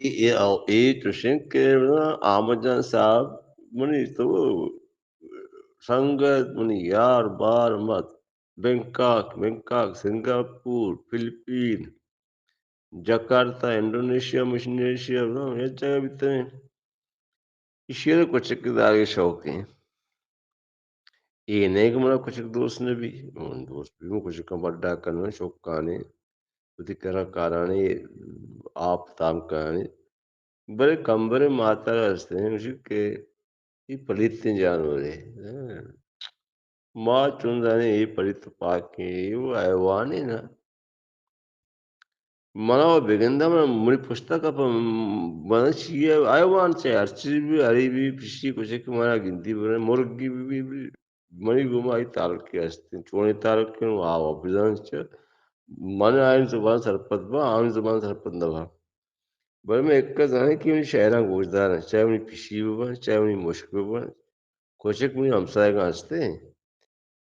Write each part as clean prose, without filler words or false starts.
Çünkü Ahmetcan साहब mani to संगत mani यार बार मत Bangkok, Singapore, Philippines, Jakarta, Indonesia, Indonesia, no, ya jagah bitne. İşe kuçak dahi şauk है. ये नहीं कि मेरा कुछ दोस्त ने भी दोस्त भी मैं कुछ का बड्डा करना शौक कहानी उदी करा कारण आप ताम कहानी बड़े कंबरे माता रस्ते हैं उसी के ये पलित जानवर है माँ चुन जाने ये पलित पाके वो ऐवानी ना mana begenda mana muri pustaka pa mana chiya aywan che archi bi ari bi pishi ko che mana ginti bana murgi bi mani guma ay tal ke asti choni tal ke wa bizan che mana ayin zuban sarpat ba ayin zuban sarpat na ba bar me ekka zane ki uni shehran gojdar chahe uni pishi ba chahe uni mushk ba ko che muni hamsay ga aste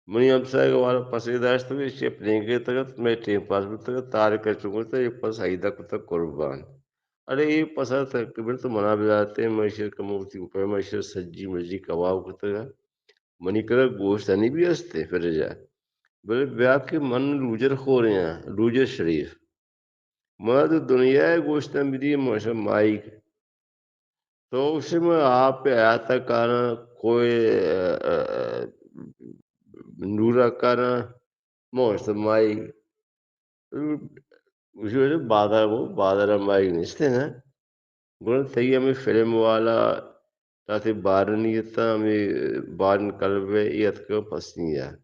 मनी हमसाय वाला पसीदाश्त भी इसे प्लेंगे तगत मैं टेम पास भी तगत तार कर चुका तो ये पस हाइदा को तक कुर्बान अरे ये पसा तक कबीर तो मना भी जाते हैं मैशर कमौती ऊपर मैशर सज्जी मर्जी कबाब को तक मनी कर गोश्त नहीं भी हंसते फिर जा बोले ब्याह के मन लूजर खो रहे हैं लूजर शरीफ मैं तो दुनिया है गोश्त मेरी मौसम माई तो उसे मैं आप पे आया था कारण कोई नूरा कारण मौसम माई usually badaramayin işte ne? Bunu teyami film wala tati baraniyata mi baran kalbe yatka pasniya.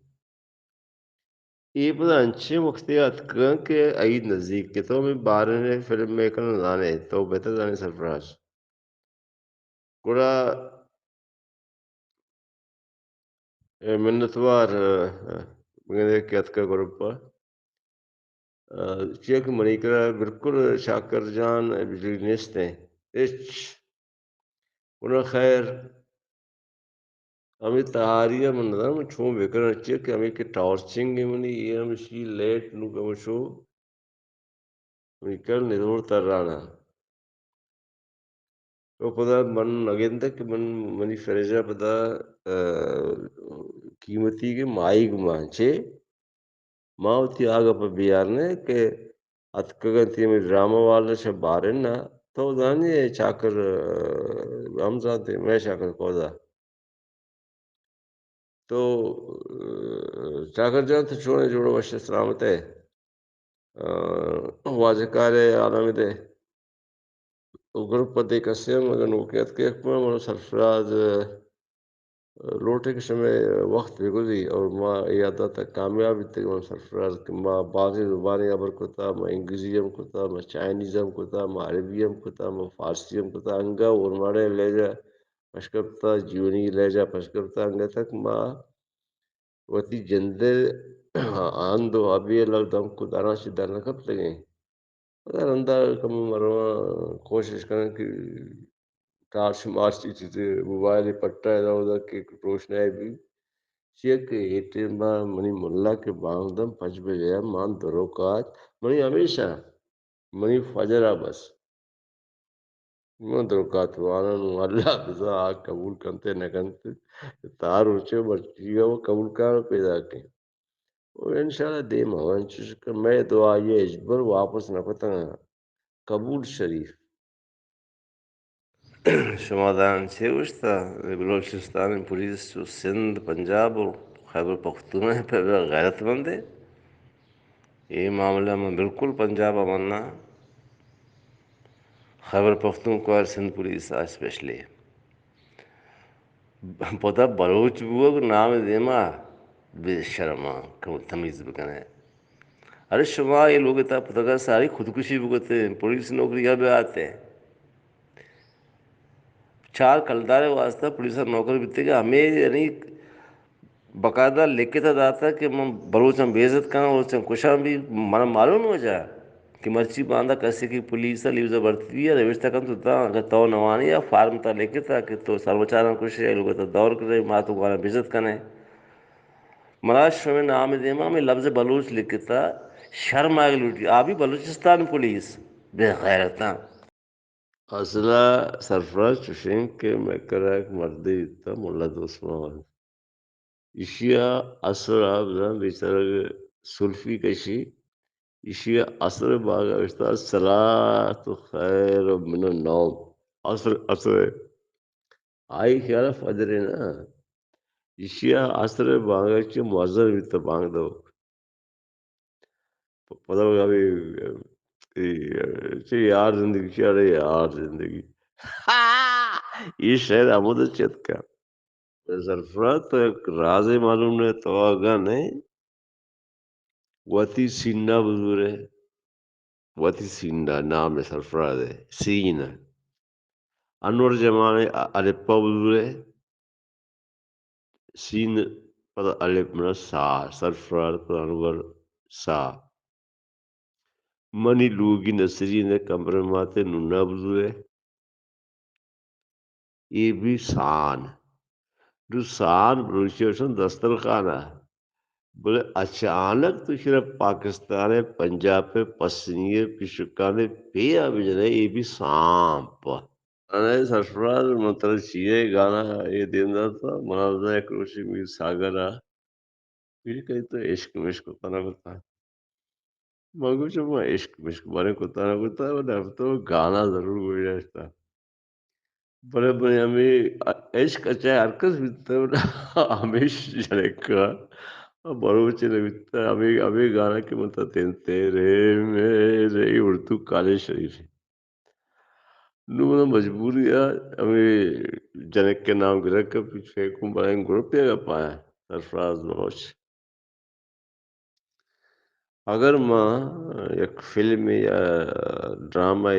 ये पता अच्छे मुख्तियात के आई नज़दीक के तो मैं बारह ने फिल्म मेकर जाने तो बेहतर जाने सरफराज गुड़ा मिन्नतवार मैंने क्या का ग्रुप शेख मणिकरा बिल्कुल शाकर जान बिजली निस्ते इच उन्हें खैर আমি taharia man nadam chum bekar che ke ami ke torching mani am shi late nu kam show mikal nirur tarana to pada man agenda ke man mani fereja pada कीमती के mic मांचे मावती आगा पर बियार ने के अतकगंती में ड्रामा वाले से बारे ना तो जानिए चाकर हम जाते मैं चाकर कोदा तो चाकर जान तो छोड़े जोड़ो वश सलामत है वाजकारे आलमदे उग्रपति कसम मगन वक़्त के मन सरफराज लौटे के समय वक्त भी गुजरी और माँ यादा तक कामयाबी तक मन सरफराज के माँ बाकी ज़ुबानी अबर को था माँ इंग्लिशियम को था माँ चाइनीज़म को था माँ अरबियम को था माँ फारसियम को था अंगा और मारे ले जा पशकरता जीवनी ले जा पशकरता अंगा तक माँ वती जंदे आंदो अभी लग दम को दाना सीधा न कब लगे अगर अंदर कम मरवा कोशिश करें कि टार्च मार्च चीज़ें मोबाइल पट्टा इधर उधर की रोशनाई भी शेख एटेमा मनी मुल्ला के बांगदम पंच बजे मान दरोकात मनी हमेशा मनी फजरा बस मन दरोकात वाला अल्लाह बिजा आग कबूल करते न करते तार ऊंचे मर्चिया वो कबूल कर पैदा के और इंशाल्लाह दे मवन चुस्क मैं दुआ ये इजबर वापस न पता कबूल शरीफ شمالان سیوستا بلوچستان پولیس سندھ پنجاب اور خیبر پختونخوا پہ غیرت مند ہے یہ معاملہ میں بالکل پنجاب امنا خیبر پختونخوا اور سندھ پولیس اسپیشلی پتہ بلوچ بوگ نام دیما بے شرما تمیز بکنے ارے شما یہ لوگ تا پتہ ساری خودکشی بکتے ہیں پولیس نوکریاں بھی آتے ہیں چار کلدار واسطہ پولیس نوکر بتے کہ ہمیں یعنی باقاعدہ لکھ کے تھا کہ میں بلوچ ہم بے عزت کرنا اور کچھ بھی من معلوم ہو جائے کہ مرچی باندھا کیسے کی پولیس لیوز برتی ہے روشتہ کم تو تھا اگر تو نوانی یا فارم تھا لکھ کے تھا کہ تو سروچارن کچھ ہے لوگ تو دور کرے ماں تو گانا بے عزت کرنے مراش میں نام دیما میں لفظ بلوچ لکھ کے تھا شرم آگے لوٹی آبی بلوچستان پولیس بے غیرتاں Aslında sarfraz çünkü mekarak maddi ta mulla dostum. İşya asla bilen bir tane sulfi kaşı. İşya asla baga işte salatu hayr min nom. Asr. Ay kıyala fajrina. İşya asr baga ki muazzar bitti bangdo. पता होगा अभी यार जिंदगी क्या रही यार जिंदगी ये शायद आमोद चेत का सरफराज तो एक राज है मालूम नहीं तो आगा नहीं वती सिन्ना बुजुरे वती सिन्ना नाम है सरफराज है सीना अनवर जमाने अलिप्पा बुजुरे सीन पता अलिप मना सा सरफराज पता अनवर सा मनी लूगी नसरी ने कमरे माते नुना बुजुरे ये भी शान रुसान ब्रूशियोशन दस्तरखाना बोले अचानक तो सिर्फ पाकिस्तान है पंजाब पे पसनीय पिशुकाने पे अभिजने ये भी सांप अरे सरफराज मतलब चाहिए गाना ये देना था मनाजा कृषि में सागरा फिर कहीं तो इश्क मिश्क तना बता मगो जब मैं इश्क मिश्क बारे को तना बता वो तो गाना जरूर हो जाता Ami eşk acayip herkes bitti. Amiş Janeka. Baruch ne bitti. Ami गाना के मतलब तेरे मेरे ये उर्दू काले शरीफ नु मतलब मजबूरी है हमें जनक के नाम गिरक के पीछे कुंभलन ग्रुप या पाया सरफराज बलोच अगर माँ एक फिल्म या ड्रामा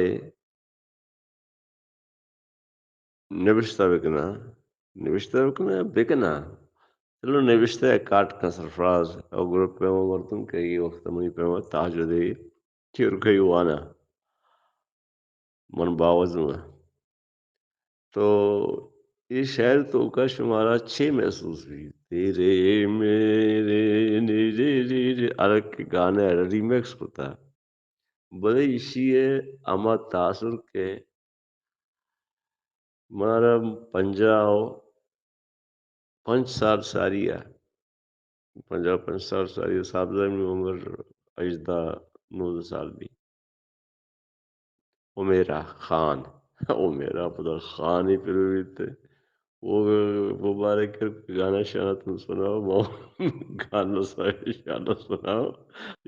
نوشته بکنه بکنه چلو نوشته کاٹ کا سرفراز او گروپ पे مردم که ये وقت منی पे تاجدی چیر که وانا من باوزم تو یہ شعر تو کا شمارا چھ محسوس ہوئی تیرے میرے نیرے ریرے الگ کے گانے ریمیکس ہوتا ہے بڑے اسی ہے اما تاثر کے ہمارا پنجاب 5 سال ساریہ پنجاب 5 سال ساریہ صاحب میں عمر اجدا 9 سال بھی عمیرہ خان عمیرہ پتہ خان ہی پھر بھی تھے وہ مبارک کر کے گانا شانا تم سناؤ گانا شانا سناؤ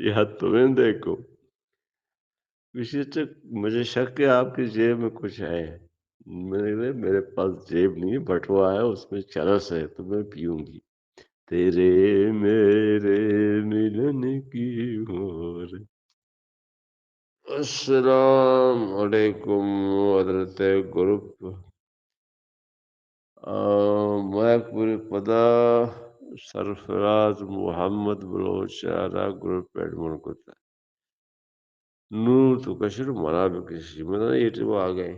یہ حد تمہیں دیکھو وشیشک مجھے شک ہے آپ کی جیب میں کچھ ہے میرے پاس جیب نہیں ہے بٹوا ہے اس میں چرس ہے تو میں پیوں گی تیرے میرے ملن کی ہو السلام علیکم حضرت گروپ میں پوری پدا سرفراز محمد بلوچ آرا گروپ ایڈمن کو تھا نور تو کشر منا بھی کسی مطلب یہ تو آ گئے